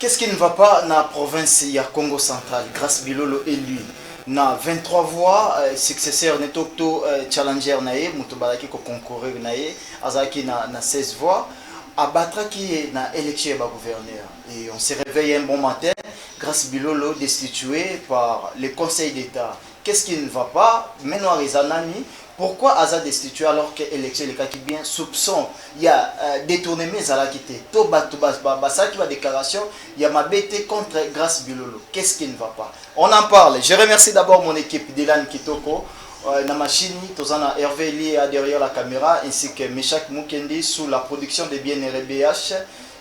Qu'est-ce qui ne va pas dans la province du Congo central? Grâce Bilolo élu. Na 23 voix, successeur Netokto Challenger Nae, Mutobalaki ko concourir Nae, Azaki na 16 voix. Abatra qui est dans l'élection de gouverneur. Et on se réveille un bon matin, grâce Bilolo destitué par le Conseil d'État. Qu'est-ce qui ne va pas? Maintenant, les anani. Pourquoi Aza destitué alors que l'élection est qui bien soupçon? Il y a détournement à quitté. Toba ça qui va déclaration. Il y a ma bête contre Grâce Bilolo. Qu'est-ce qui ne va pas? On en parle. Je remercie d'abord mon équipe Dylan Kitoko. Na machine, Tozana Hervé lié derrière la caméra, ainsi que Meshak Mukendi sous la production de BNR BH,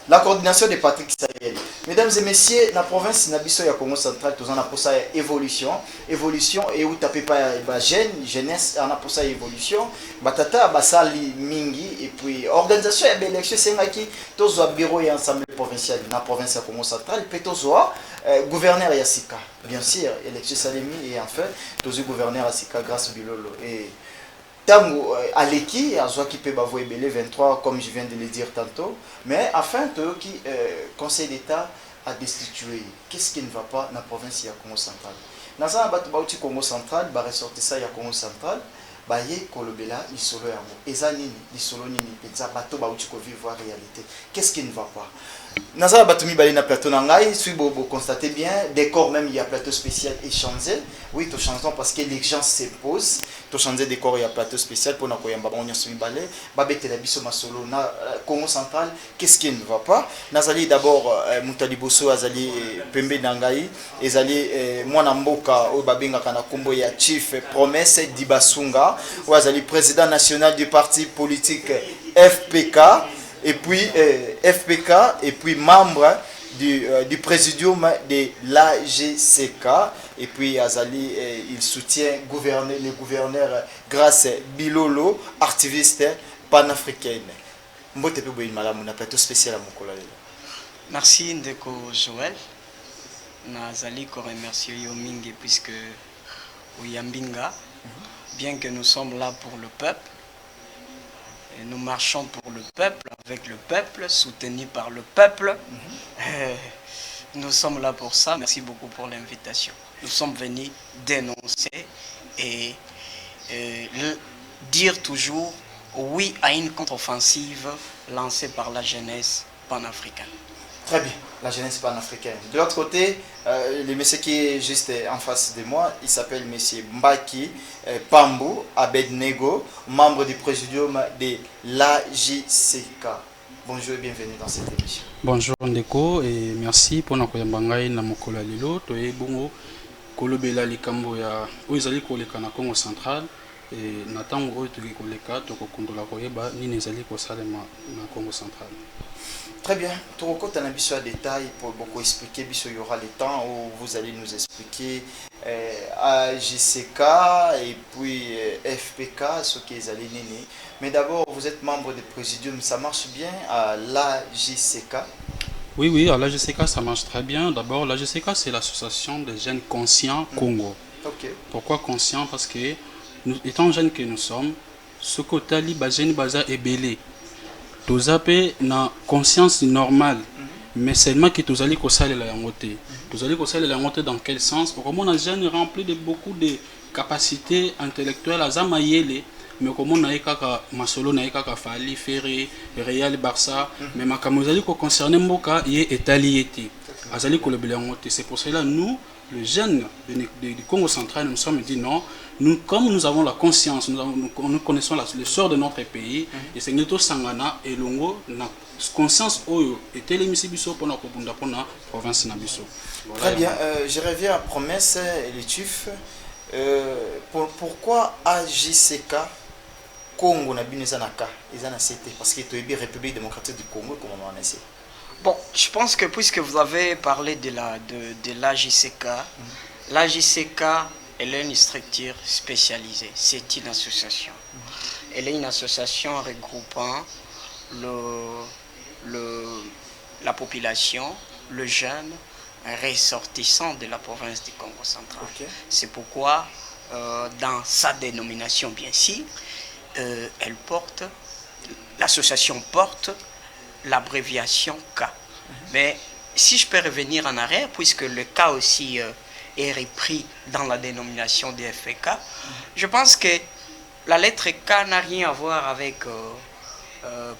la coordination de Patrick Sayel. Mesdames et messieurs, la province Nabiso ya Congo central, Tozana pour ça évolution et où tapez pas jeunesse, on a pour ça évolution, batata basali mingi et puis organisation et élection c'est qui tozo bureau et assemblée provinciale na province ya Congo central, peut tozo gouverneur Yassika, bien sûr, élection Salemi et enfin tozo gouverneur Yassika grâce Bilolo et Tango Aleki, Azoa qui peut bavouer belé 23 comme je viens de le dire tantôt, mais afin que qui Conseil d'État a destitué. Qu'est-ce qui ne va pas dans la province de Congo central? Dans la batu Congo central, ba ressortir ça ya Congo central, ba ye kolobela isolo yango. Eza nini, isolo nini, peza bato ba uti ko vivre réalité. Qu'est-ce qui ne va pas? Nazala Batumi Balina plateau Nangai, si vous constatez bien, décor même il y a plateau spécial échangé. Oui, tout changeons parce que l'exigence s'impose. Tout changer décor il y a plateau spécial pour Nakoyamba, on y a suivi balai. Babette la biso masolo na Congo central. Qu'est-ce qui ne va pas? Nazali d'abord Moutali Bosso, Azali Pembe Nangai, Ezali Mwanamboka, au Babinga Kanakumbo ya Chief Promesse Dibasunga, ou Azali président national du parti politique FPK. Et puis FPK et puis membre du présidium de l'AGCK et puis Azali il soutient le gouverneur Grâce Bilolo, activiste panafricaine. Mbote pe boyi malamu na plateau spécial à Mokola. Merci Ndeko Joël. Nazali ko remercier yo mingi puisque Oyambinga, bien que nous sommes là pour le peuple. Et nous marchons pour le peuple, avec le peuple, soutenus par le peuple. Nous sommes là pour ça. Merci beaucoup pour l'invitation. Nous sommes venus dénoncer et dire toujours oui à une contre-offensive lancée par la jeunesse panafricaine. Très bien, la jeunesse panafricaine. De l'autre côté, le monsieur qui est juste en face de moi, il s'appelle monsieur Mbaki Pambu Abednego, membre du présidium de l'AJCK. Bonjour et bienvenue dans cette émission. Bonjour Ndeko et merci pour notre bangaï na mokola lelo to e bongo kolobela likambo ya oizali koleka na Congo central et natango oyo toki koleka to kokondola koyeba nini ezali kosalema na Congo central. Très bien, tout le côté en détail pour beaucoup expliquer, il y aura le temps où vous allez nous expliquer AJCK et puis FPK, ce qu'ils allaient néner. Mais d'abord, vous êtes membre du présidium, ça marche bien à l'AJCK? Oui, à l'AJCK ça marche très bien. D'abord, l'AJCK c'est l'association des jeunes conscients Congo. Okay. Pourquoi conscients? Parce que nous, étant jeunes que nous sommes, ce côté liba jeune baza est belé. Tous appels na conscience normale, mais seulement que tous allez consommer la montée. Tous allez consommer la montée dans quel sens? Comme on a jeune rempli de beaucoup de capacités intellectuelles à Zamayele, mais comme on a kaka masolo na kaka Fali Ferré, Real Barça, mais ma kamozali ko concerné Mboka y est allié. Azali ko le montée. C'est pour cela nous les jeunes du Congo central, nous sommes dit non, nous, comme nous avons la conscience, nous connaissons le sort de notre pays, et c'est nous sangana et longo na conscience oyo et télémisi biso pour la province na biso. Très bien, je reviens à promesse les chiefs. Pourquoi AJCK Congo na binezanaka ezana CT parce que tu es République démocratique du Congo comme on en essaie. Bon, je pense que puisque vous avez parlé de l'AJCK, l'AJCK, elle est une structure spécialisée. C'est une association. Elle est une association regroupant la population, le jeune, ressortissant de la province du Congo central. Okay. C'est pourquoi, dans sa dénomination, bien sûr, l'association porte l'abréviation K. Mais si je peux revenir en arrière, puisque le cas aussi est repris dans la dénomination des FPK, je pense que la lettre K n'a rien à voir avec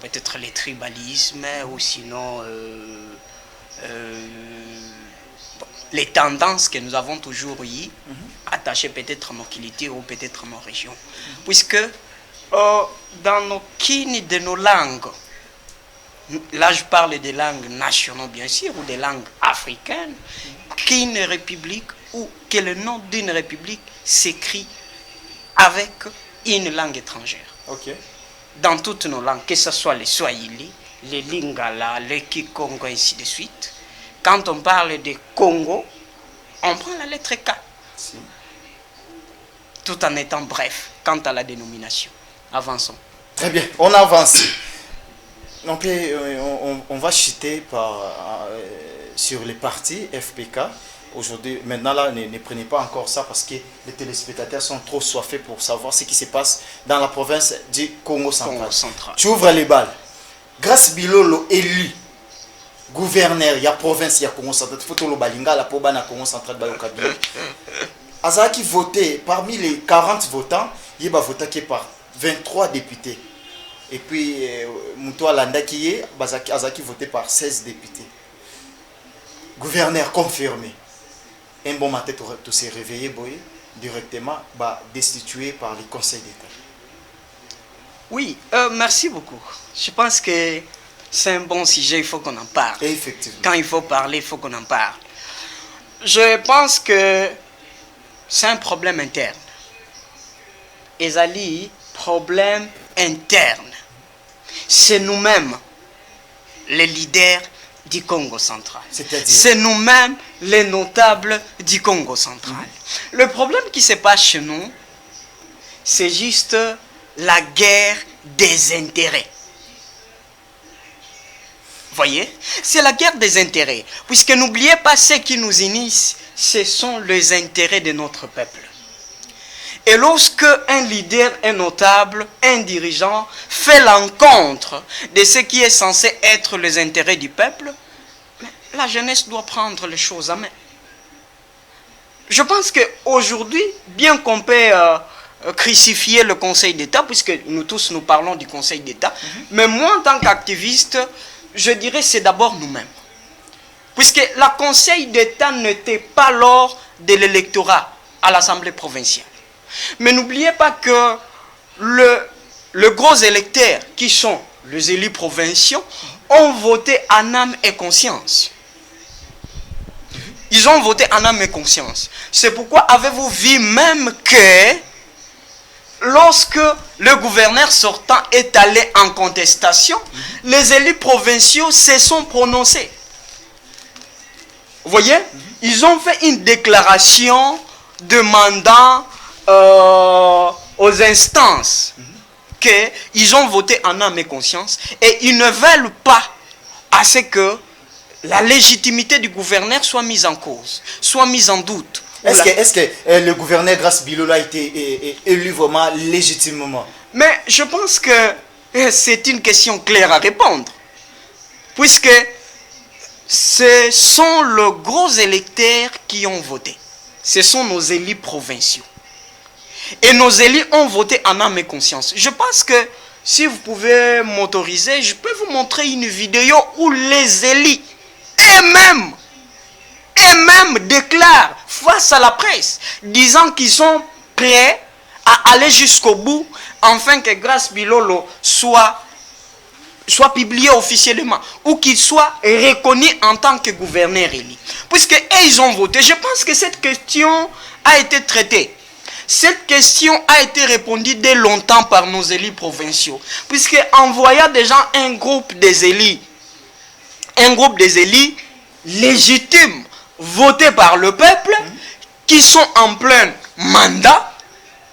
peut-être les tribalismes ou sinon les tendances que nous avons toujours eues, attachées peut-être à nos cultures ou peut-être à nos régions. Puisque dans aucune de nos langues, là je parle des langues nationales bien sûr, ou des langues africaines, qu'une république ou que le nom d'une république s'écrit avec une langue étrangère. Dans toutes nos langues, que ce soit les Swahili, les Lingala, les Kikongo, ainsi de suite, quand on parle de Congo, on prend la lettre K. Tout en étant bref quant à la dénomination. Avançons. Très bien, on avance. Donc, on va chuter sur les partis FPK. Aujourd'hui, maintenant là, ne prenez pas encore ça parce que les téléspectateurs sont trop soifés pour savoir ce qui se passe dans la province du Congo central. Tu ouvres les balles. Grâce Bilolo élu gouverneur, il y a province, il y a Congo central. Il faut tout le balinga, la poba na Congo central, Bayokabili. Azaki voté parmi les 40 votants, il va voter par 23 députés. Et puis, Moutoua Landakiye, Azaki voté par 16 députés. Gouverneur confirmé. Un bon matin, tu s'es réveillé, boy, directement destitué par le Conseil d'État. Oui, merci beaucoup. Je pense que c'est un bon sujet, il faut qu'on en parle. Effectivement. Quand il faut parler, il faut qu'on en parle. Je pense que c'est un problème interne. Ezali, problème interne. C'est nous-mêmes, les leaders du Congo central. C'est nous-mêmes, les notables du Congo central. Le problème qui se passe chez nous, c'est juste la guerre des intérêts. Voyez, c'est la guerre des intérêts. Puisque n'oubliez pas, ce qui nous unissent, ce sont les intérêts de notre peuple. Et lorsque un leader, un notable, un dirigeant fait l'encontre de ce qui est censé être les intérêts du peuple, la jeunesse doit prendre les choses en main. Je pense qu'aujourd'hui, bien qu'on peut crucifier le Conseil d'État, puisque nous tous nous parlons du Conseil d'État, mais moi en tant qu'activiste, je dirais c'est d'abord nous-mêmes. Puisque le Conseil d'État n'était pas lors de l'électorat à l'Assemblée provinciale. Mais n'oubliez pas que le gros électeurs, qui sont les élus provinciaux, ont voté en âme et conscience. Ils ont voté en âme et conscience. C'est pourquoi avez-vous vu même que lorsque le gouverneur sortant est allé en contestation, les élus provinciaux se sont prononcés. Vous voyez, ils ont fait une déclaration demandant aux instances qu'ils ont voté en âme et conscience et ils ne veulent pas à ce que la légitimité du gouverneur soit mise en cause, soit mise en doute. Est-ce que le gouverneur Grace Bilolo a été élu vraiment légitimement? Mais je pense que c'est une question claire à répondre. Puisque ce sont les gros électeurs qui ont voté. Ce sont nos élus provinciaux. Et nos élus ont voté en âme et conscience. Je pense que si vous pouvez m'autoriser, je peux vous montrer une vidéo où les élus eux-mêmes déclarent face à la presse, disant qu'ils sont prêts à aller jusqu'au bout, afin que Grace Bilolo soit publié officiellement, ou qu'il soit reconnu en tant que gouverneur élu. Puisque ils ont voté, je pense que cette question a été traitée. Cette question a été répondue dès longtemps par nos élus provinciaux. Puisque en voyant déjà un groupe des élus légitimes, votés par le peuple, qui sont en plein mandat,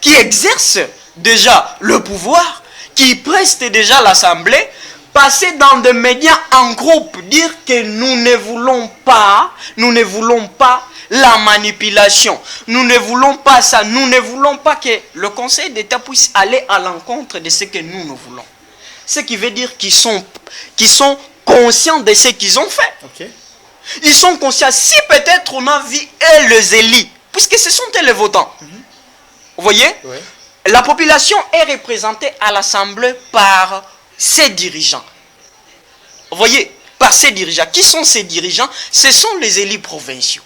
qui exercent déjà le pouvoir, qui prestent déjà l'Assemblée, passer dans des médias en groupe, dire que nous ne voulons pas la manipulation, nous ne voulons pas ça, nous ne voulons pas que le Conseil d'État puisse aller à l'encontre de ce que nous voulons. Ce qui veut dire qu'ils sont conscients de ce qu'ils ont fait. Okay. Ils sont conscients. Si peut-être on a vu les élites, puisque ce sont eux les votants. Vous voyez? Oui. La population est représentée à l'Assemblée par ses dirigeants. Vous voyez? Par ces dirigeants. Qui sont ces dirigeants? Ce sont les élus provinciaux.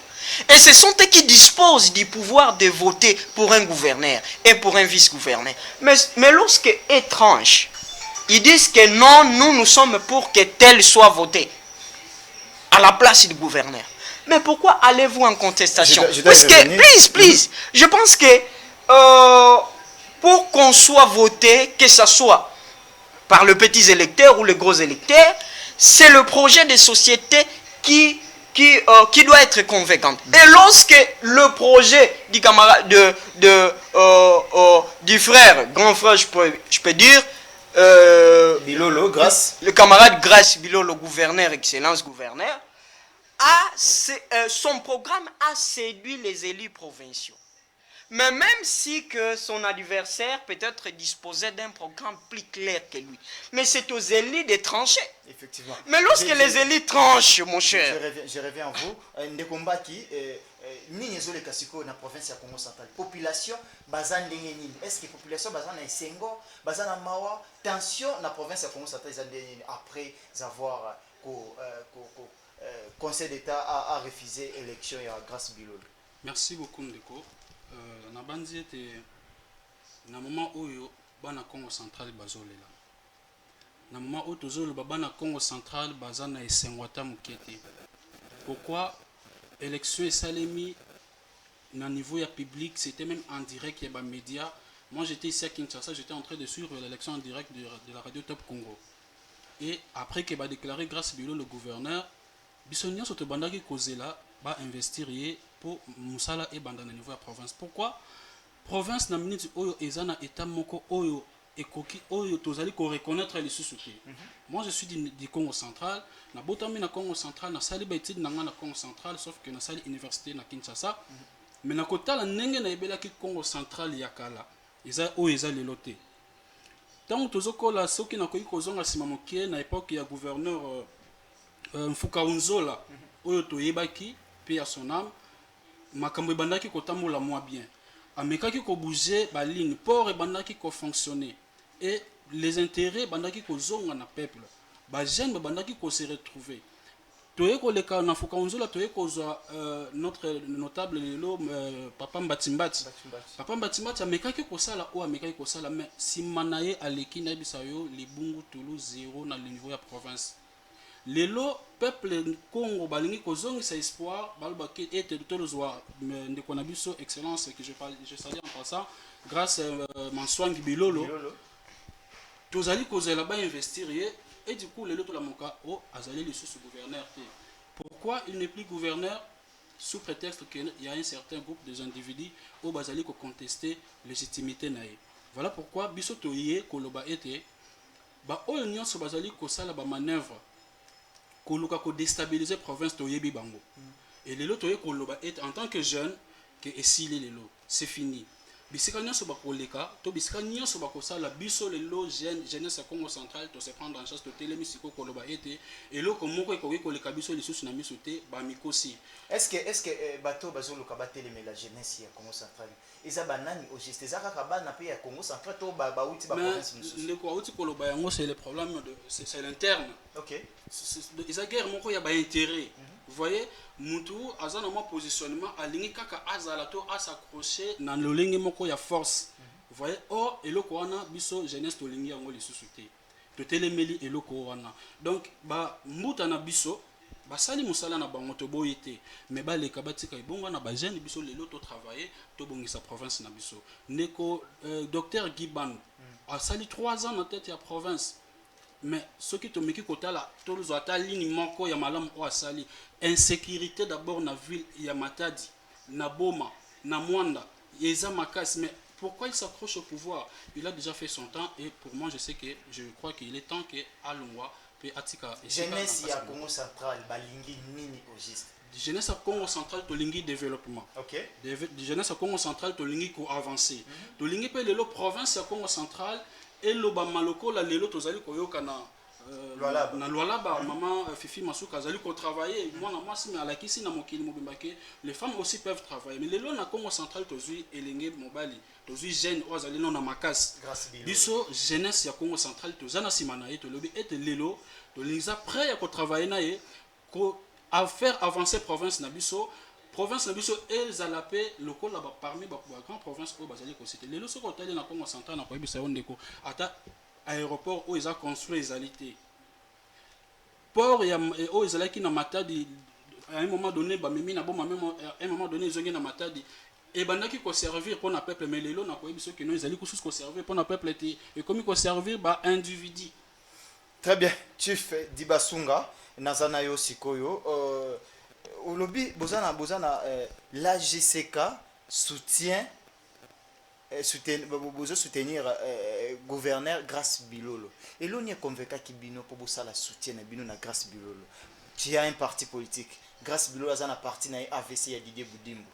Et ce sont eux qui disposent du pouvoir de voter pour un gouverneur et pour un vice-gouverneur. Mais lorsque étrange, ils disent que non, nous sommes pour que tel soit voté à la place du gouverneur. Mais pourquoi allez-vous en contestation? Puisque, please, je pense que pour qu'on soit voté, que ce soit par les petits électeurs ou les gros électeurs, c'est le projet de société qui doit être convaincant. Et lorsque le projet du camarade du frère, grand frère, je peux dire, Bilolo, Grâce. Le camarade Grâce Bilolo, gouverneur, excellence gouverneur, son programme a séduit les élus provinciaux. Mais même si que son adversaire peut-être disposait d'un programme plus clair que lui. Mais c'est aux élus de trancher. Effectivement. Mais lorsque les élus tranchent, mon cher. Je reviens à vous. Des combats qui, ni les autres dans la province de Congo central. Population, bazan d'engeni. Est-ce que la population bazan na Sengo, bazan na Mawa, tension dans la province de Congo central après avoir Conseil d'État a refusé l'élection grâce Bilolo. Merci beaucoup Ndeko. Na bandi ete na moment oyo bana Congo central bazolela na moment oyo tozoloba bana Congo central baza na esengwata mukete. Pourquoi élection esalemi na niveau ya public, c'était même en direct ya ba média. Moi j'étais ici à Kinshasa, j'étais en train de suivre l'élection en direct de la radio Top Congo. Et après que ba déclaré grâce Bilo le gouverneur, biso nyonso to bandaki kozela ba investir pour musala et bandana niveau ya province. Pourquoi province na minute oyo ezana état moko oyo ekoki oyo tozali ko reconnaître les sous-soutés. Moi je suis du Congo central, na botami na Congo central, na sali ba étude na Congo central, sauf que na sali université na Kinshasa. Mais na kotala ndenge na ebelaki Congo central ya kala eza oyo eza lelote. Tant tozokola soki na koyi kozonga sima mokie na époque ya gouverneur Mfuka Unzola oyo toyebaki pe à son âme makambo ebandaki kotambola moins bien, amekaki ko bouger ba ligne port ebandaki ko fonctionner et les intérêts bandaki ko zonga na peuple ba jeune bandaki ko se retrouver toye ko leka na Mfuka Unzola toye ko notre notable lelo papa Mbatimbati amekaki ko sala o amekaki ko sala mais simanaye aleki na bisayo libungu Toulouse 0 na le niveau ya province. Lelo peuple Congo balingi kozongisa espoir balobaki ete tolozwa ndeko na biso excellence que je salue en passant grâce Manswangi Bilolo tozali kozela ba investir et du coup lelo tolamoka o azali le sous-gouverneur. Pourquoi il n'est plus gouverneur? Sous prétexte qu'il y a un certain groupe des individus au bazali ko contester légitimité nae. Voilà pourquoi biso toye koloba ete ba oyo nyonso bazali ko sala ba manœuvre koluka ko déstabiliser province toyebi bango. Et lelo toye koloba et en tant que jeune que esili lelo c'est fini. Bisika nyonso bakoleka to bisika nyonso bakosala biso lelo jeunesse Congo central to se prendre en charge to telemi siko koloba ete eloko moko ekoki koleka biso lisusu na miso te ba mikosi. Est-ce que bato bazoluka batelemi la jeunesse ya Congo central eza banani au juste ezaka kabana pe ya Congo central to ba uti ba province mususu. Le ko uti koloba yango c'est le problème de c'est l'interne. OK. Eza guerre moko ya ba intérêt. Vous voyez, mutu azana mo positionnement alingi kaka azala to s'accrocher na lolingi moko ya force. Vous voyez, or eloko wana biso jeunesse to lingi yango lisusu te. To telemeli eloko wana. Donc ba mbuta na biso basali musala na bango to boyete mais ba leka batika ibonga na ba jeune biso lelo to travailler to bongisa province na biso. Neko docteur Giban a sali 3 ans na tête ya province. Mais ce qui te met kotala tolozo ata ligne moko ya malamu o asali insécurité d'abord na ville ya Matadi na Boma na Mwanda yeza makasi. Mais pourquoi il s'accroche au pouvoir? Il a déjà fait son temps et pour moi je crois qu'il est temps que Alongwa peut atika jeunesse ya Congo central balingi nini au juste jeunesse à Congo central to lingi développement. OK. Jeunesse à Congo central to lingi ko avancer. To lingi pe lelo province ya Congo central et le maloko la lelo tozali koyoka na na Lualaba, maman Fifi Masuka azali ko travailler moi na moi si mais alakisi na mokili mobimba ke les femmes aussi peuvent travailler mais lelo na Congo central tozui elenge mobali tozui jeune o azali na makasi biso jeunesse ya Congo central tozana simana ye to lobi et lelo to linza prêt à ko travailler na ye ko à faire avancer province na biso ezalape lokola ba parmi ba grand province o bazali ko citer lelo soko tali na Congo central na ko bisa ondeko ata aéroport où ils ont construit les alités. Port où ils allaient qui na Matadi à un moment donné bah mimi na bon même à un moment donné ils ont gagné na Matadi et bandaki ko servir pour na peuple mais lelo na ko biso que nous ils allaient ko servir pour na peuple et comme ko servir ba individu. Très bien, Chief Dibasunga nazana yo sikoyo olobi bozana la GCK soutient soutenir gouverneur Grace Bilolo. Et l'on est convaincu que Bino pour ça la soutien Bino na Grace Bilolo. Tu as un parti politique. Grace Bilolo a un parti na AVC ya Didier Boudimbo.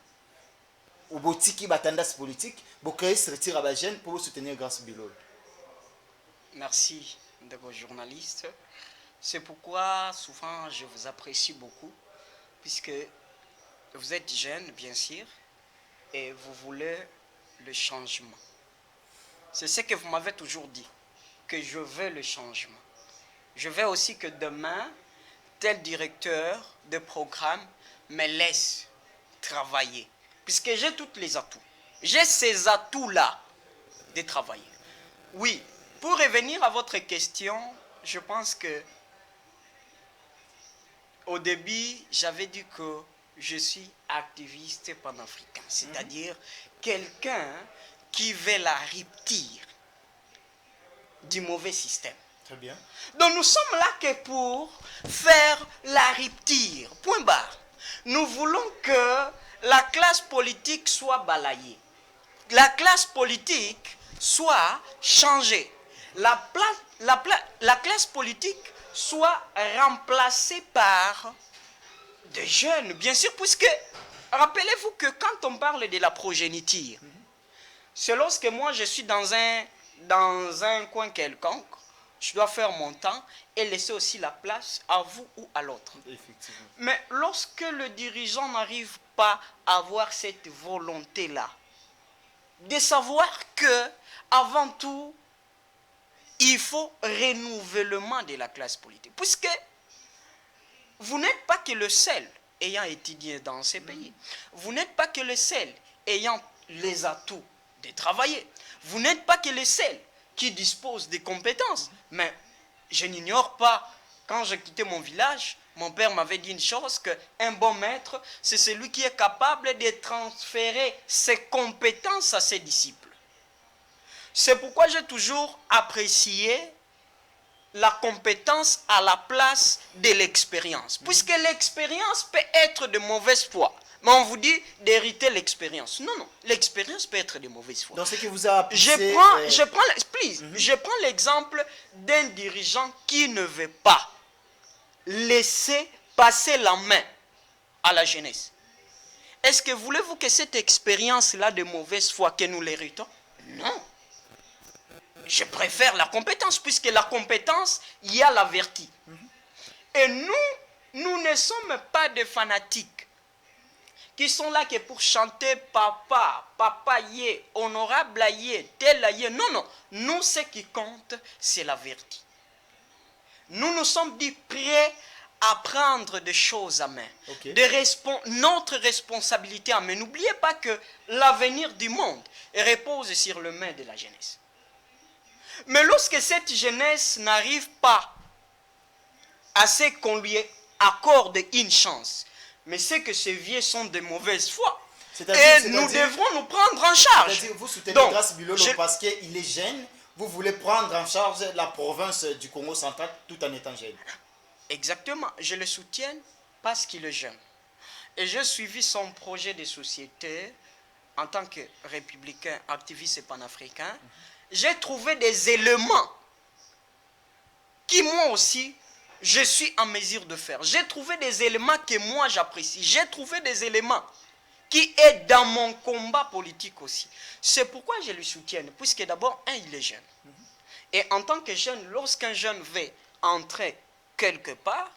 Ou botiki batandas politique, bokay se retire à la gêne pour soutenir Grace Bilolo. Merci de vos journalistes. C'est pourquoi souvent je vous apprécie beaucoup puisque vous êtes jeune bien sûr et vous voulez le changement. C'est ce que vous m'avez toujours dit, que je veux le changement. Je veux aussi que demain, tel directeur de programme me laisse travailler. Puisque j'ai tous les atouts. J'ai ces atouts-là de travailler. Oui, pour revenir à votre question, je pense que au début, j'avais dit que je suis activiste panafricain, c'est-à-dire quelqu'un qui veut la rupture du mauvais système. Très bien. Donc nous sommes là que pour faire la rupture. Point barre. Nous voulons que la classe politique soit balayée. La classe politique soit changée. La classe politique soit remplacée par des jeunes, bien sûr, puisque rappelez-vous que quand on parle de la progéniture, c'est lorsque moi je suis dans un coin quelconque, je dois faire mon temps et laisser aussi la place à vous ou à l'autre. Mais lorsque le dirigeant n'arrive pas à avoir cette volonté-là, de savoir que, avant tout, il faut renouvellement de la classe politique, puisque vous n'êtes pas que le seul ayant étudié dans ces pays. Vous n'êtes pas que le seul ayant les atouts de travailler. Vous n'êtes pas que le seul qui dispose des compétences. Mais je n'ignore pas, quand j'ai quitté mon village, mon père m'avait dit une chose, qu'un bon maître, c'est celui qui est capable de transférer ses compétences à ses disciples. C'est pourquoi j'ai toujours apprécié la compétence à la place de l'expérience. Puisque l'expérience peut être de mauvaise foi. Mais on vous dit d'hériter l'expérience. Non, non. L'expérience peut être de mauvaise foi. Dans ce qui vous a poussé, je prends l'exemple d'un dirigeant qui ne veut pas laisser passer la main à la jeunesse. Est-ce que voulez-vous que cette expérience-là de mauvaise foi, que nous l'héritons? Non. Je préfère la compétence, puisque la compétence, il y a la vertu. Et nous ne sommes pas des fanatiques qui sont là que pour chanter papa, papa yé, honorable yé, tel yé. Non, non. Nous, ce qui compte, c'est la vertu. Nous nous sommes dit prêts à prendre des choses à main. Okay. Notre responsabilité à main. N'oubliez pas que l'avenir du monde repose sur les mains de la jeunesse. Mais lorsque cette jeunesse n'arrive pas à ce qu'on lui accorde une chance, mais c'est que ces vieux sont de mauvaise foi. Et nous devrons nous prendre en charge. C'est-à-dire vous soutenez Grace Bilolo parce qu'il est jeune, vous voulez prendre en charge la province du Congo central tout en étant jeune. Exactement, je le soutiens parce qu'il est jeune. Et j'ai suivi son projet de société en tant que républicain, activiste et panafricain. J'ai trouvé des éléments qui moi aussi, je suis en mesure de faire. J'ai trouvé des éléments que moi j'apprécie. J'ai trouvé des éléments qui est dans mon combat politique aussi. C'est pourquoi je le soutiens. Puisque d'abord, il est jeune. Et en tant que jeune, lorsqu'un jeune veut entrer quelque part,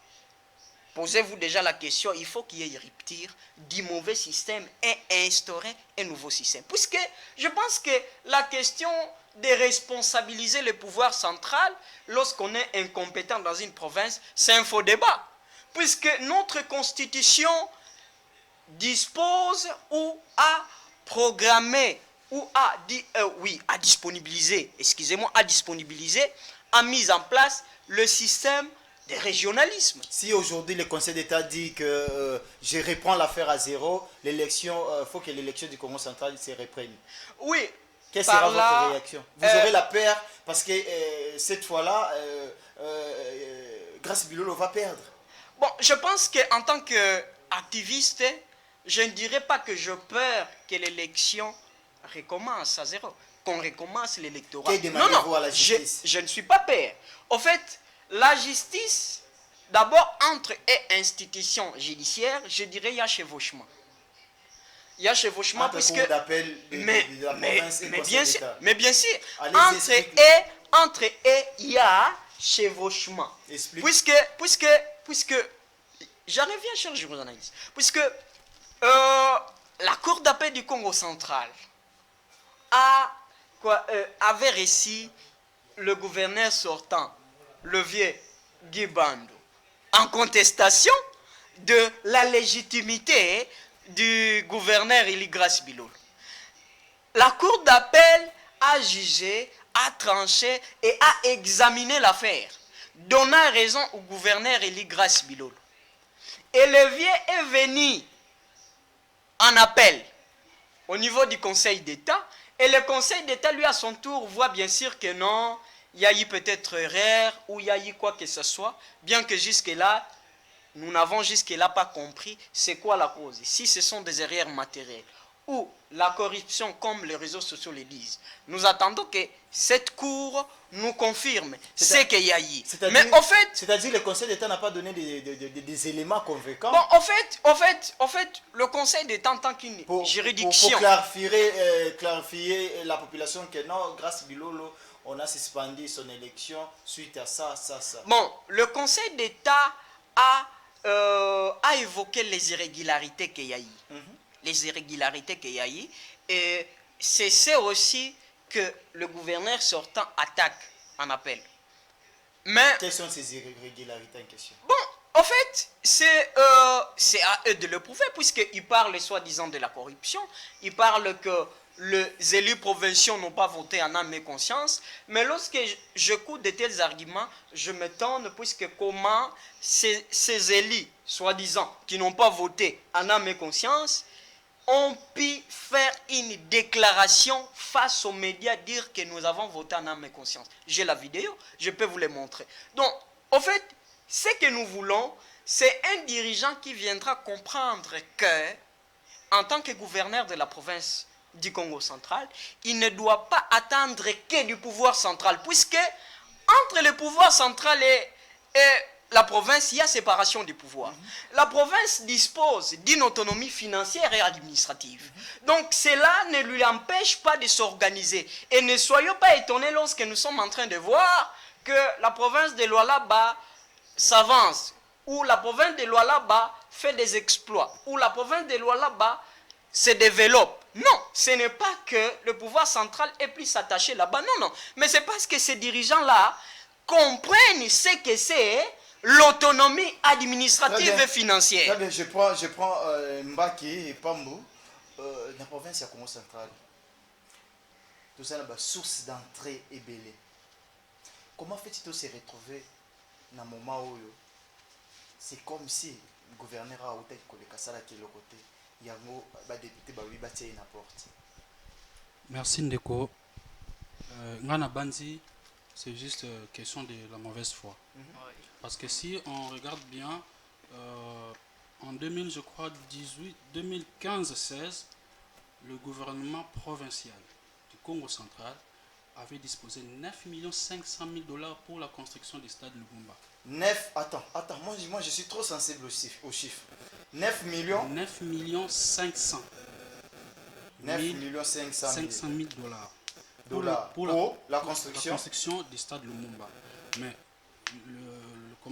posez-vous déjà la question, il faut qu'il y ait une rupture du mauvais système et instaurer un nouveau système. Puisque je pense que la question de responsabiliser le pouvoir central lorsqu'on est incompétent dans une province, c'est un faux débat. Puisque notre constitution dispose ou a programmé ou a disponibilisé, a mis en place le système de régionalisme. Si aujourd'hui le Conseil d'État dit que je reprends l'affaire à zéro, l'élection, faut que l'élection du Congo central se reprenne. Oui. Quelle sera votre réaction? Vous aurez la peur parce que cette fois-là, Grace Bilolo va perdre. Bon, je pense qu'en tant qu'activiste, je ne dirais pas que je peur que l'élection recommence à zéro, qu'on recommence l'électorat. Non, à la justice? Je ne suis pas peur. Au fait, la justice, d'abord, entre et institutions judiciaires, je dirais il y a chevauchement. Il y a chevauchement puisque... Mais bien sûr, entre et, il y a chevauchement. Explique. Puisque j'en reviens, cher journaliste, puisque la Cour d'appel du Congo central avait reçu le gouverneur sortant, le vieux Guy Bando, en contestation de la légitimité du gouverneur Elie Grace Bilolo. La Cour d'appel a jugé, a tranché et a examiné l'affaire, donnant raison au gouverneur Elie Grace Bilolo. Et le vieux est venu en appel au niveau du Conseil d'État, et le Conseil d'État, lui, à son tour, voit bien sûr que non, il y a eu peut-être erreur, ou il y a eu quoi que ce soit, bien que jusque-là, nous n'avons jusque-là pas compris c'est quoi la cause. Si ce sont des erreurs matérielles, ou la corruption, comme les réseaux sociaux le disent, nous attendons que cette Cour nous confirme ce qu'il y a eu. Mais en fait... C'est-à-dire que le Conseil d'État n'a pas donné des éléments convaincants. Bon, en fait, le Conseil d'État en tant qu'une juridiction... Pour clarifier la population que non, Grace Bilolo, on a suspendu son élection suite à ça. Bon, le Conseil d'État a évoqué les irrégularités qu'il y a eu. Les irrégularités qu'il y a eu. Et c'est aussi que le gouverneur sortant attaque en appel. Mais... Quelles sont ces irrégularités en question? Bon, en fait, c'est à eux de le prouver, puisqu'ils parlent soi-disant de la corruption. Ils parlent que les élus provinciaux n'ont pas voté en âme et conscience. Mais lorsque j'écoute de tels arguments, je m'étonne, puisque comment ces élus, soi-disant, qui n'ont pas voté en âme et conscience, ont pu faire une déclaration face aux médias, dire que nous avons voté en âme et conscience. J'ai la vidéo, je peux vous les montrer. Donc, en fait, ce que nous voulons, c'est un dirigeant qui viendra comprendre que, en tant que gouverneur de la province du Congo central, il ne doit pas attendre que du pouvoir central, puisque entre le pouvoir central et la province, il y a séparation du pouvoir. La province dispose d'une autonomie financière et administrative. Donc cela ne lui empêche pas de s'organiser. Et ne soyons pas étonnés lorsque nous sommes en train de voir que la province de Lualaba s'avance, ou la province de Lualaba fait des exploits, ou la province de Lualaba se développe. Non, ce n'est pas que le pouvoir central est plus attaché là-bas. Non. Mais c'est parce que ces dirigeants-là comprennent ce que c'est l'autonomie administrative et financière. Je prends Mbaki et Pambou, la province de Congo central. Tout ça, la source d'entrée est belle. Comment fait-il se retrouver dans un moment où c'est comme si le gouverneur a été de le côté, il y a des députés qui battent une porte. Merci Ndeko. Ngana Banzi, c'est juste question de la mauvaise foi. Parce que si on regarde bien, en 2000, je crois, 2015-16, le gouvernement provincial du Congo central avait disposé 9 500 000 $ pour la construction du stade Lubumba. Attends, moi je suis trop sensible aux chiffres. 9 millions 9 500 000 $ pour la construction du stade Lumumba. Mais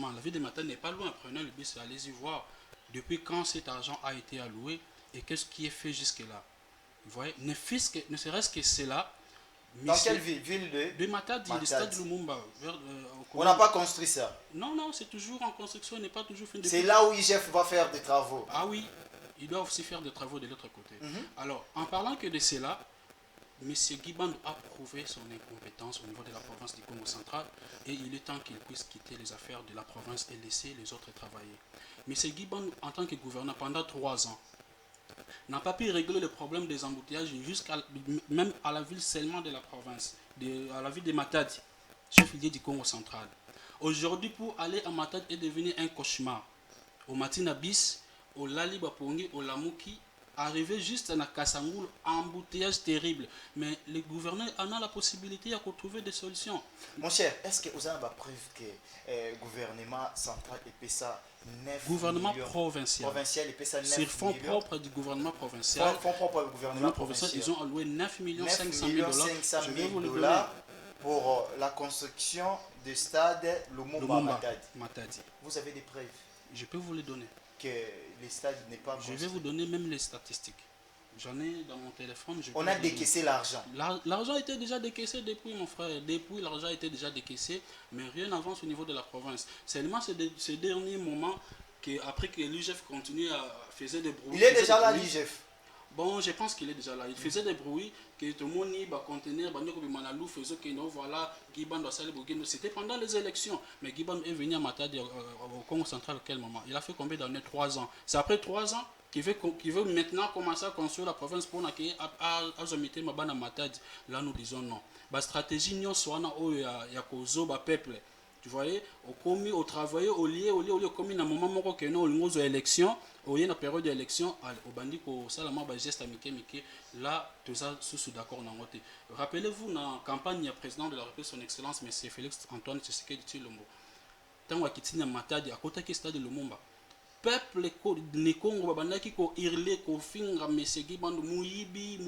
maman. La ville de Matadi n'est pas loin. Prenez le bus et allez-y voir depuis quand cet argent a été alloué et qu'est-ce qui est fait jusque-là. Vous voyez, ne serait-ce que cela. Dans quelle ville de Matadi, le stade de Lumumba. On n'a pas construit ça. Non, non, c'est toujours en construction, il n'est pas toujours fini. C'est là où IGF va faire des travaux. Ah oui, ils doivent aussi faire des travaux de l'autre côté. Alors, en parlant que de cela, M. Guiban a prouvé son incompétence au niveau de la province du Congo central et il est temps qu'il puisse quitter les affaires de la province et laisser les autres travailler. M. Guiban, en tant que gouverneur pendant 3 ans, n'a pas pu régler le problème des embouteillages même à la ville seulement de la province, à la ville de Matadi, chef-lieu du Congo central. Aujourd'hui, pour aller à Matadi est devenu un cauchemar. Au Matina Bis, au Lali Bapongi, au Lamouki, arrivé juste à Kassangoul, embouteillage terrible. Mais le gouverneur en a la possibilité de trouver des solutions. Mon cher, est-ce que vous avez la preuve que le gouvernement central est ça 9 gouvernement millions, provincial est ça 9 sur fonds millions, propres du gouvernement provincial. fonds propres du gouvernement provincial, ils ont alloué 9 500 000 dollars pour la construction du stade Lumumba Matadi. Vous avez des preuves? Je peux vous les donner. Que le stade n'est pas construit. Je vais vous donner même les statistiques. J'en ai dans mon téléphone. On a décaissé l'argent. L'argent était déjà décaissé depuis, mon frère. Depuis, l'argent était déjà décaissé, mais rien n'avance au niveau de la province. Seulement ces derniers moments, après que l'IGF continue à faire des bruits. Il est déjà là, l'IGF. Bon, je pense qu'il est déjà là. Il faisait des bruits que tout le monde va contenir, faisait que non, voilà, Guiban doit salir. C'était pendant les élections. Mais Guiban est venu à Matadi au Congo central à quel moment? Il a fait combien d'années? 3 ans. C'est après 3 ans qu'il veut maintenant commencer à construire la province pour accueillir Azomité Mabana Matadi. Là, nous disons non. La stratégie, nous sommes au peuple. Tu voyez, au travail, au lieu, comme il y a un moment où on a une élection, au y a une période d'élection, au bandit, au salama, geste amicé, là, tout ça, sous d'accord. Rappelez-vous, dans la campagne président de la République, son Excellence, M. Félix Antoine Tshisekedi Tshilombo, tant qu'il y a Matadi, à côté du stade de Lumumba, peuple ne Congo, bandaki ko irle, ko finga, M. Guibando, Mouyibi.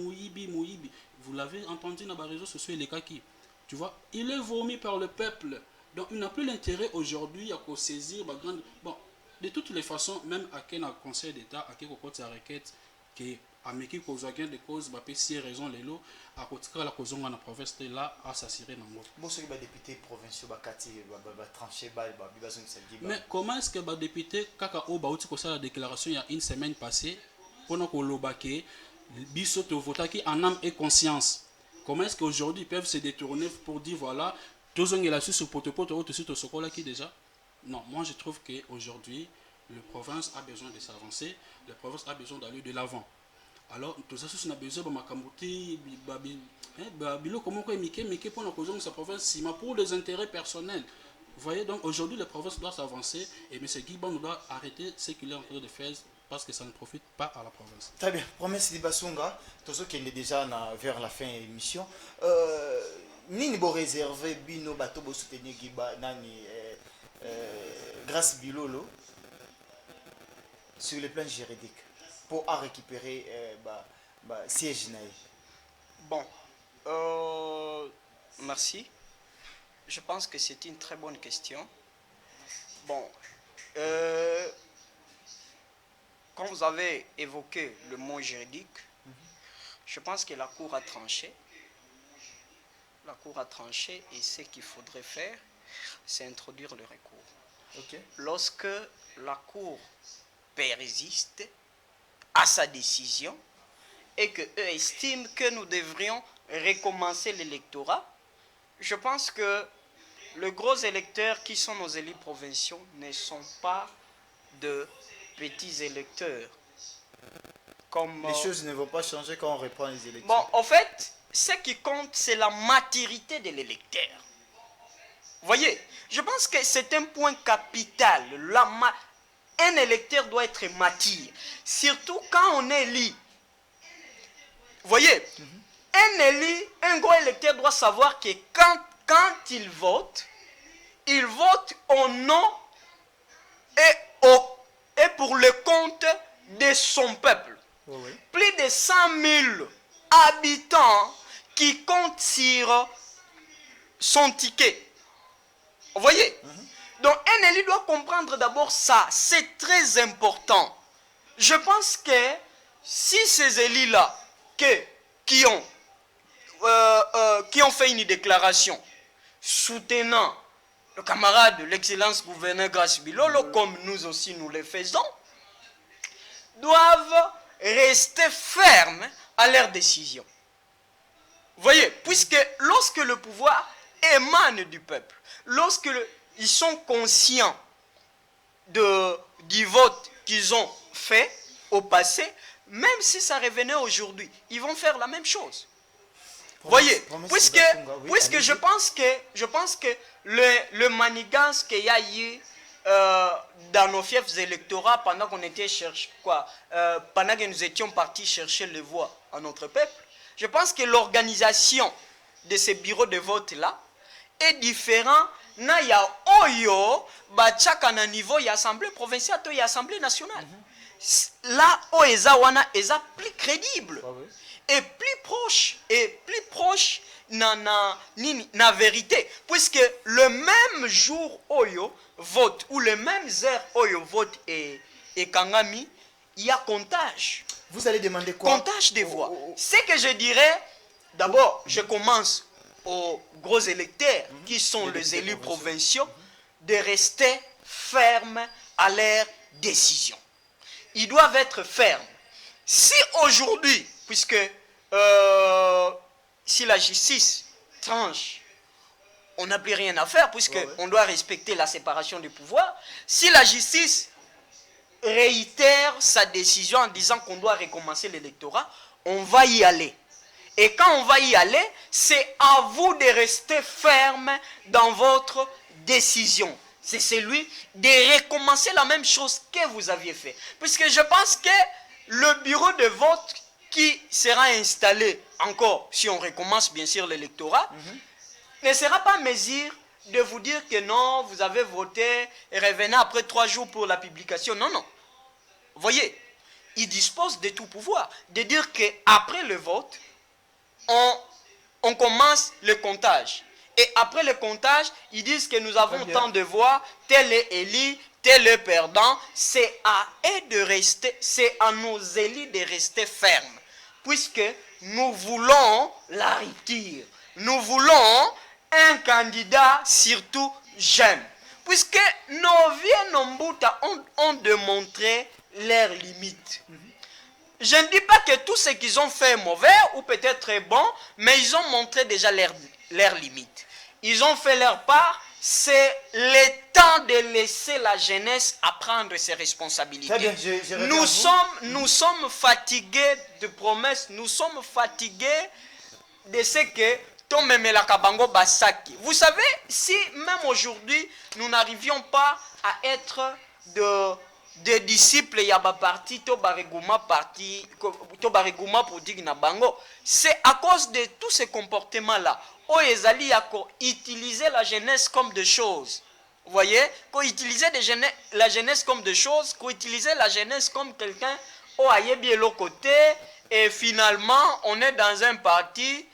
Vous l'avez entendu dans les réseaux sociaux, les kaki. Tu vois, il est vomi par le peuple. Donc, il n'a plus l'intérêt aujourd'hui à saisir. Bon, de toutes les façons, même à quel conseil d'État, à quel côté de requête, qui a mis des causes, si raison les lots, à côté de la cause dans la province, là, à s'assurer dans le monde. Bon, ceux qui sont députés provinciaux, tranché, mais comment est-ce que les députés, quand on a la déclaration il y a une semaine passée, pendant qu'on l'a baqué, ils ont voté en âme et conscience. Comment est-ce qu'aujourd'hui ils peuvent se détourner pour dire voilà, tous on est là sur poteau au Sokola qui déjà? Non, moi je trouve qu'aujourd'hui, la province a besoin de s'avancer, la province a besoin d'aller de l'avant. Alors, tout ça, on a besoin de Makambuti, comment pour sa province, pour les intérêts personnels. Vous voyez, donc aujourd'hui, la province doit s'avancer et M. Guiban doit arrêter ce qu'il est en train de faire parce que ça ne profite pas à la province. Très bien. Promesse de Basunga, tout ce qui est déjà vers la fin de l'émission. Nini bo réservé bino bato bo soutenir Giba nani grâce Bilolo sur le plan juridique pour récupérer siège naï. Bon, merci. Je pense que c'est une très bonne question. Bon, quand vous avez évoqué le mot juridique, je pense que la Cour a tranché. La Cour a tranché et ce qu'il faudrait faire, c'est introduire le recours. Okay. Lorsque la Cour persiste à sa décision et qu'eux estiment que nous devrions recommencer l'électorat, je pense que les gros électeurs qui sont nos élus provinciaux ne sont pas de petits électeurs. Les choses ne vont pas changer quand on reprend les élections. Bon, en fait, ce qui compte, c'est la maturité de l'électeur. Vous voyez, je pense que c'est un point capital. Un électeur doit être mature, surtout quand on est élu. Vous voyez, un élu, un gros électeur doit savoir que quand il vote au nom et pour le compte de son peuple. Oui. Plus de 100 000 habitants qui comptent sur son ticket. Vous voyez? Donc un élu doit doit comprendre d'abord ça. C'est très important. Je pense que si ces élus-là qui ont fait une déclaration soutenant le camarade de l'excellence gouverneur Grace Bilolo, comme nous aussi nous le faisons, doivent rester fermes à leur décision. Vous voyez, puisque lorsque le pouvoir émane du peuple, lorsque ils sont conscients du vote qu'ils ont fait au passé, même si ça revenait aujourd'hui, ils vont faire la même chose. Vous voyez, puisque je pense que le manigance qu'il y a eu dans nos fiefs électoraux pendant qu'on était pendant que nous étions partis chercher les voix à notre peuple, je pense que l'organisation de ces bureaux de vote là est différente. Na ya oyo bachaka na niveau ya assemblée provinciale to ya assemblée nationale. Là où eza plus crédible et plus proche na vérité, puisque le même jour oyo vote ou le même heure oyo vote et kangami, il y a comptage. Vous allez demander quoi? Comptage des voix. Ce que je dirais, d'abord, je commence aux gros électeurs qui sont les élus provinciaux de rester fermes à leurs décisions. Ils doivent être fermes. Si aujourd'hui, puisque si la justice tranche, on n'a plus rien à faire puisque on doit respecter la séparation des pouvoirs. Si la justice réitère sa décision en disant qu'on doit recommencer l'électorat, on va y aller. Et quand on va y aller, c'est à vous de rester ferme dans votre décision. C'est celui de recommencer la même chose que vous aviez fait. Puisque je pense que le bureau de vote qui sera installé encore, si on recommence bien sûr l'électorat, ne sera pas en mesure de vous dire que non, vous avez voté et revenez après 3 jours pour la publication. Non, non. Vous voyez, il dispose de tout pouvoir. De dire qu'après le vote, on commence le comptage. Et après le comptage, ils disent que nous avons tant de voix, tel est élu, tel est perdant. C'est à eux de rester, c'est à nos élus de rester fermes. Puisque nous voulons la rupture. Nous voulons un candidat surtout jeune. Puisque nos vieux Nombuta ont démontré leurs limites. Je ne dis pas que tout ce qu'ils ont fait est mauvais ou peut-être est bon, mais ils ont montré déjà leurs limites. Ils ont fait leur part. C'est le temps de laisser la jeunesse apprendre ses responsabilités. Très bien, nous sommes fatigués de promesses, nous sommes fatigués de ce que Tomemela Kabango Basaki. Vous savez, si même aujourd'hui, nous n'arrivions pas à être des disciples Yaba parti, Tobareguma parti, Tobareguma pour dire Nabango, c'est à cause de tous ces comportements-là. Oezali a utilisé la jeunesse comme des choses. Vous voyez, qu'on utilisait la jeunesse comme des choses, qu'on utilisait la jeunesse comme quelqu'un au ayebi et l'autre côté, et finalement, on est dans un parti.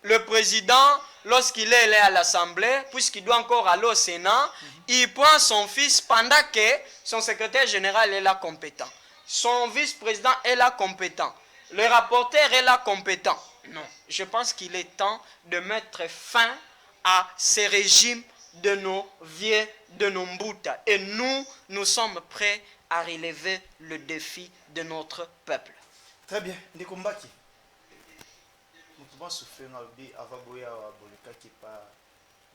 Le président, lorsqu'il est allé à l'Assemblée, puisqu'il doit encore aller au Sénat, il prend son fils pendant que son secrétaire général est là compétent. Son vice-président est là compétent. Le rapporteur est là compétent. Non, je pense qu'il est temps de mettre fin à ces régimes de nos vieux, de nos Mbuta. Et nous sommes prêts à relever le défi de notre peuple. Très bien, Ndekombaki. Moutouba souffert avaboya boleka qui pas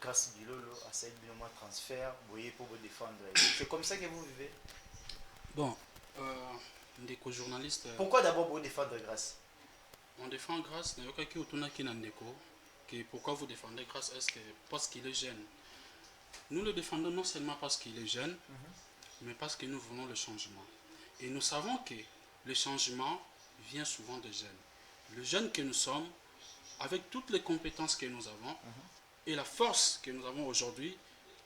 grâce bilolo à cette bilan transfert boyer pour vous défendre. C'est comme ça que vous vivez. Bon, Ndeko journaliste. Pourquoi d'abord vous défendre grâce? On défend grâce. Nayoka ki otuna ki na Ndeko. Pourquoi vous défendez grâce? Est-ce que parce qu'il est jeune? Nous le défendons non seulement parce qu'il est jeune, mais parce que nous voulons le changement. Et nous savons que le changement vient souvent des jeunes. Le jeune que nous sommes, avec toutes les compétences que nous avons et la force que nous avons aujourd'hui,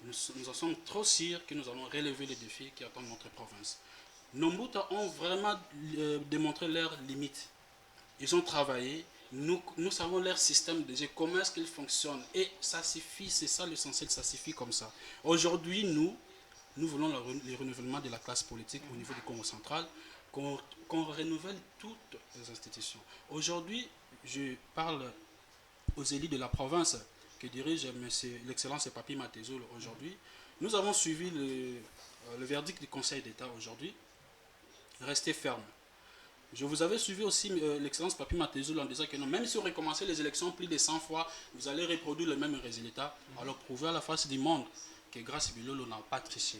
nous en sommes trop sûrs que nous allons relever les défis qui attendent notre province. Nos Mbuta ont vraiment démontré leurs limites. Ils ont travaillé, nous savons leur système déjà, comment est-ce qu'il fonctionne. Et ça suffit, c'est ça l'essentiel, ça suffit comme ça. Aujourd'hui, nous nous voulons le renouvellement de la classe politique au niveau du Congo central, qu'on renouvelle toutes les institutions. Aujourd'hui, je parle aux élites de la province que dirige l'excellence Papi Matézolo aujourd'hui. Nous avons suivi le verdict du Conseil d'État aujourd'hui. Restez ferme. Je vous avais suivi aussi l'excellence Papi Matézolo en disant que non, même si on recommençait les élections plus de 100 fois, vous allez reproduire le même résultat. Alors prouvez à la face du monde que Grace Bilolo n'a pas triché.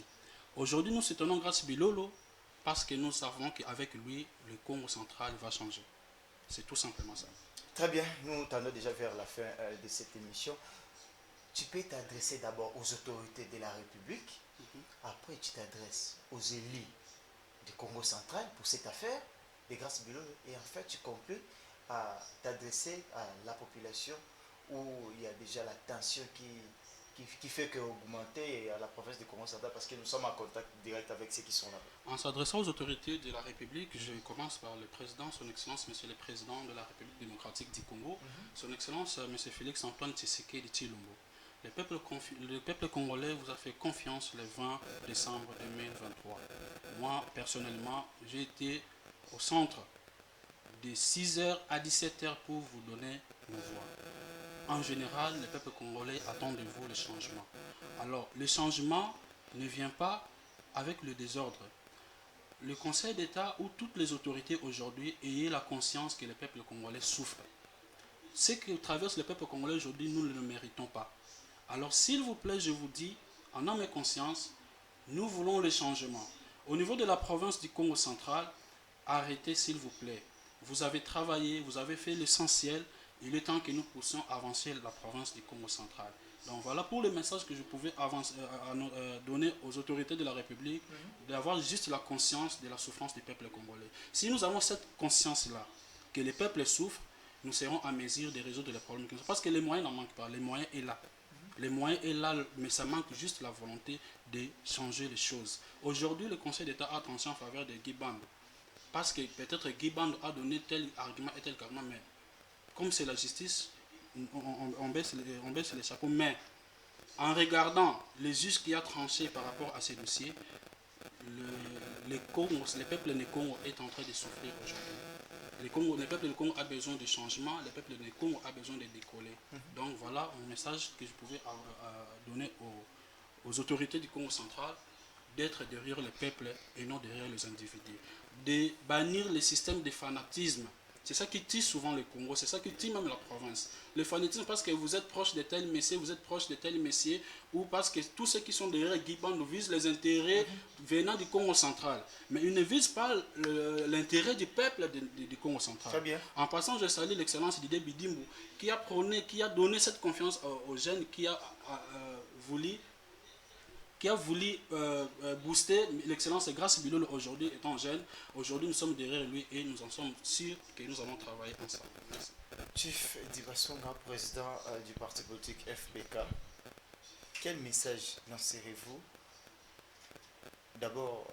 Aujourd'hui, nous soutenons Grace Bilolo parce que nous savons qu'avec lui, le Congo central va changer. C'est tout simplement ça. Très bien, nous tendons déjà vers la fin de cette émission. Tu peux t'adresser d'abord aux autorités de la République, après tu t'adresses aux élus du Congo central pour cette affaire de Grace Bilolo, et en fait tu conclus à t'adresser à la population où il y a déjà la tension qui fait qu'augmenter à la province du Congo central, parce que nous sommes en contact direct avec ceux qui sont là. En s'adressant aux autorités de la République, je commence par le président, son excellence, monsieur le président de la République démocratique du Congo, son excellence, monsieur Félix Antoine Tshisekedi Tshilombo. Le peuple congolais vous a fait confiance le 20 décembre 2023. Moi, personnellement, j'ai été au centre de 6h à 17h pour vous donner une voix. En général, le peuple congolais attend de vous le changement. Alors, le changement ne vient pas avec le désordre. Le Conseil d'État ou toutes les autorités aujourd'hui aient la conscience que le peuple congolais souffre. Ce que traverse le peuple congolais aujourd'hui, nous ne le méritons pas. Alors, s'il vous plaît, je vous dis, en âme et conscience, nous voulons le changement. Au niveau de la province du Congo central, arrêtez s'il vous plaît. Vous avez travaillé, vous avez fait l'essentiel. Il est temps que nous puissions avancer la province du Congo central. Donc voilà pour le message que je pouvais donner aux autorités de la République, d'avoir juste la conscience de la souffrance du peuple congolais. Si nous avons cette conscience-là, que le peuple souffre, nous serons à mesure de résoudre les problèmes. Parce que les moyens n'en manquent pas, les moyens sont là. Les moyens sont là, mais ça manque juste la volonté de changer les choses. Aujourd'hui, le Conseil d'État a tranché en faveur de Guy Band. Parce que peut-être Guy Band a donné tel argument et tel argument, mais comme c'est la justice, on baisse les chapeaux. Mais en regardant les juges qui a tranché par rapport à ces dossiers, le peuple du Congo est en train de souffrir aujourd'hui. Le peuple du Congo a besoin de changement, le peuple du Congo a besoin de décoller. Donc voilà un message que je pouvais donner aux autorités du Congo central, d'être derrière le peuple et non derrière les individus. De bannir le système de fanatisme. C'est ça qui tue souvent le Congo, c'est ça qui tue même la province. Le fanatisme parce que vous êtes proche de tel messier, vous êtes proche de tel messier, ou parce que tous ceux qui sont derrière Guy Band visent les intérêts venant du Congo central. Mais ils ne visent pas l'intérêt du peuple du Congo central. Très bien. En passant, je salue l'excellence d'Idé Bidimbu, qui a donné cette confiance aux jeunes, qui a voulu booster l'excellence Grace Bilolo aujourd'hui étant jeune. Aujourd'hui, nous sommes derrière lui et nous en sommes sûrs que nous allons travailler ensemble. Merci. Chief Dibasonga, président du parti politique FPK, quel message lancerez-vous d'abord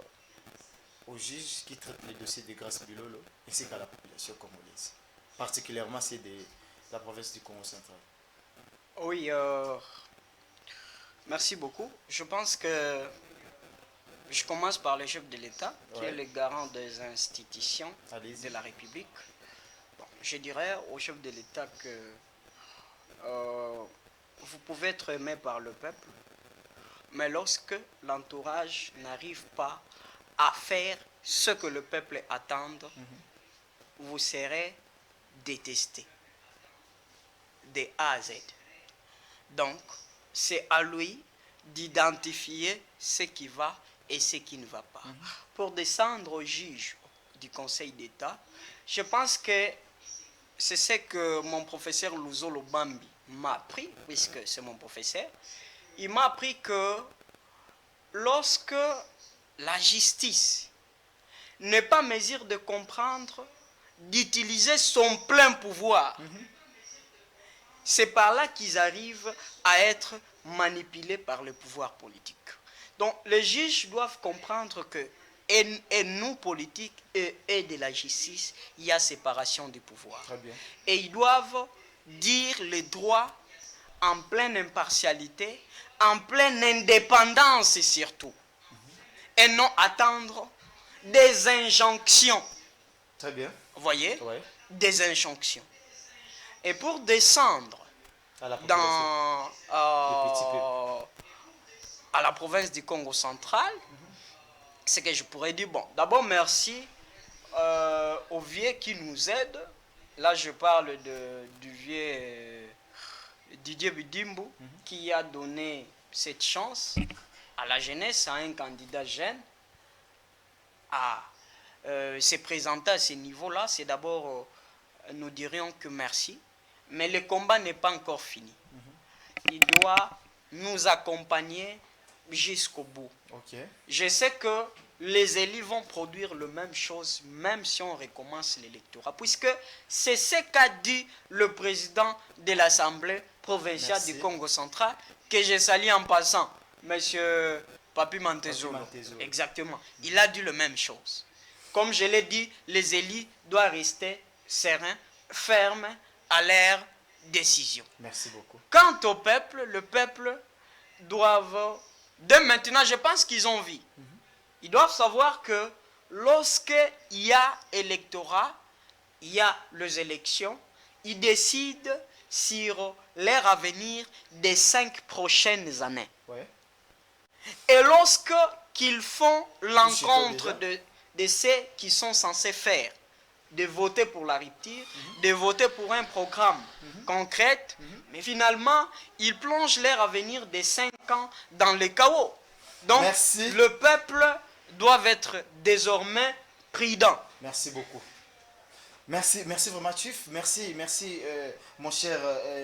aux juges qui traitent les dossiers de Grace Bilolo ainsi qu'à la population congolaise, particulièrement ceux de la province du Congo central? Oui, merci beaucoup. Je pense que je commence par le chef de l'État, qui est le garant des institutions de la République. Bon, je dirais au chef de l'État que vous pouvez être aimé par le peuple, mais lorsque l'entourage n'arrive pas à faire ce que le peuple attend, vous serez détesté de A à Z. Donc, c'est à lui d'identifier ce qui va et ce qui ne va pas. Pour descendre au juge du Conseil d'État, je pense que c'est ce que mon professeur Luzolo Bambi m'a appris, puisque c'est mon professeur. Il m'a appris que lorsque la justice n'est pas en mesure de comprendre, d'utiliser son plein pouvoir, c'est par là qu'ils arrivent à être manipulés par le pouvoir politique. Donc les juges doivent comprendre que et nous, politiques, et de la justice, il y a séparation du pouvoir. Très bien. Et ils doivent dire les droits en pleine impartialité, en pleine indépendance surtout. et non attendre des injonctions. Très bien. Vous voyez? Ouais. Des injonctions. Et pour descendre À la population. dans, Le petit peuple. à la province du Congo central, c'est que je pourrais dire, bon, d'abord merci aux vieux qui nous aident. Là, je parle du vieux Didier Bidimbu qui a donné cette chance à la jeunesse, à un candidat jeune, à se présenter à ce niveau-là. C'est d'abord, nous dirions que merci. Mais le combat n'est pas encore fini. Il doit nous accompagner jusqu'au bout. Ok. Je sais que les élus vont produire la même chose, même si on recommence l'électorat, puisque c'est ce qu'a dit le président de l'Assemblée provinciale Merci. du Congo central, que je salue en passant, monsieur Papi Mantezolo. Exactement. Il a dit la même chose. Comme je l'ai dit, les élus doivent rester sereins, fermes à leur décision. Merci beaucoup. Quant au peuple, le peuple doit, dès maintenant, je pense qu'ils ont vu. Ils doivent savoir que lorsqu'il y a électorat, il y a les élections, ils décident sur leur avenir des 5 prochaines années. Ouais. Et lorsqu'ils font l'encontre de ceux qui sont censés faire, de voter pour la rupture, de voter pour un programme concret, mais finalement, ils plongent leur avenir des 5 ans dans le chaos. Donc, Merci. le peuple doit être désormais prudent. Merci beaucoup. Merci vraiment Chief. Merci mon cher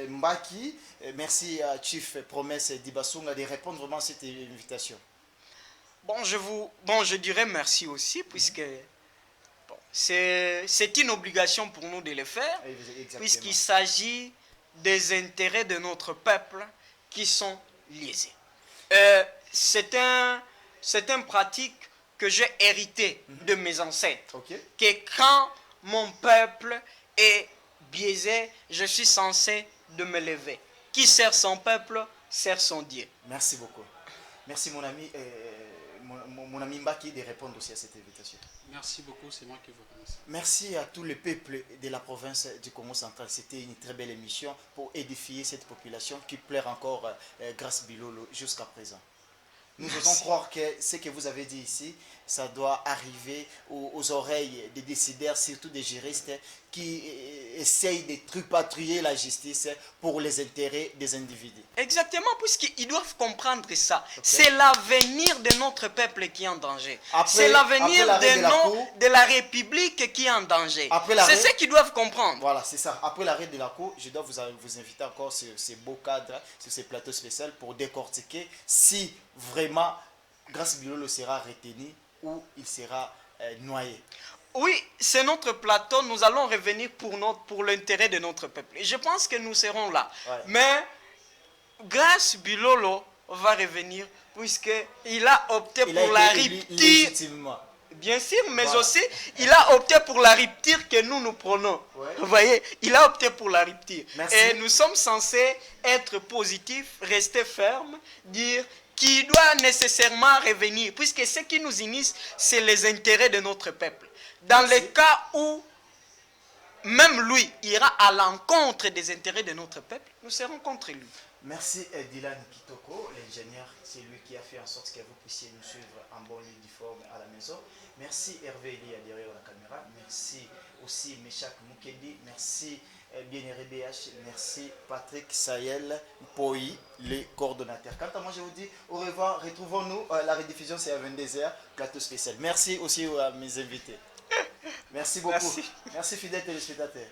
Mbaki. Merci à Chief Promesse Dibasunga de répondre vraiment à cette invitation. Bon, je dirais merci aussi, puisque bon, c'est une obligation pour nous de le faire, puisqu'il s'agit des intérêts de notre peuple qui sont liés. C'est une pratique que j'ai héritée de mes ancêtres. Okay. Que quand mon peuple est biaisé, je suis censé de me lever. Qui sert son peuple, sert son Dieu. Merci beaucoup. Merci mon ami, mon ami Mbaki de répondre aussi à cette invitation. Merci beaucoup, c'est moi qui vous remercie. Merci à tout le peuple de la province du Congo central. C'était une très belle émission pour édifier cette population qui pleure encore grâce Bilolo jusqu'à présent. Nous osons croire que ce que vous avez dit ici, ça doit arriver aux oreilles des décideurs, surtout des juristes, qui essayent de tripatouiller la justice pour les intérêts des individus. Exactement, puisqu'ils doivent comprendre ça. Okay. C'est l'avenir de notre peuple qui est en danger. Après, c'est l'avenir de la République qui est en danger. C'est ce qu'ils doivent comprendre. Voilà, c'est ça. Après l'arrêt de la Cour, je dois vous inviter encore sur ces beaux cadres, sur ces plateaux spéciaux pour décortiquer si vraiment Grâce Bilolo sera retenu ou il sera noyé. Oui, c'est notre plateau. Nous allons revenir pour l'intérêt de notre peuple. Et je pense que nous serons là. Ouais. Mais Grâce Bilolo va revenir puisqu'il a opté pour la rupture. Bien sûr, mais voilà. Aussi, il a opté pour la rupture que nous prenons. Ouais. Vous voyez, il a opté pour la rupture. Merci. Et nous sommes censés être positifs, rester fermes, dire qu'il doit nécessairement revenir, puisque ce qui nous unit, c'est les intérêts de notre peuple. Dans le cas où même lui ira à l'encontre des intérêts de notre peuple, nous serons contre lui. Merci Dylan Kitoko, l'ingénieur, c'est lui qui a fait en sorte que vous puissiez nous suivre en bon uniforme à la maison. Merci Hervé Elia derrière la caméra. Merci aussi Meshak Mukedi. Merci Bien-Aimé BH. Merci Patrick Sayel Poi, les coordonnateurs. Quant à moi, je vous dis au revoir. Retrouvons-nous. La rediffusion, c'est à 22h, plateau spécial. Merci aussi à mes invités. Merci beaucoup. Merci fidèles téléspectateurs.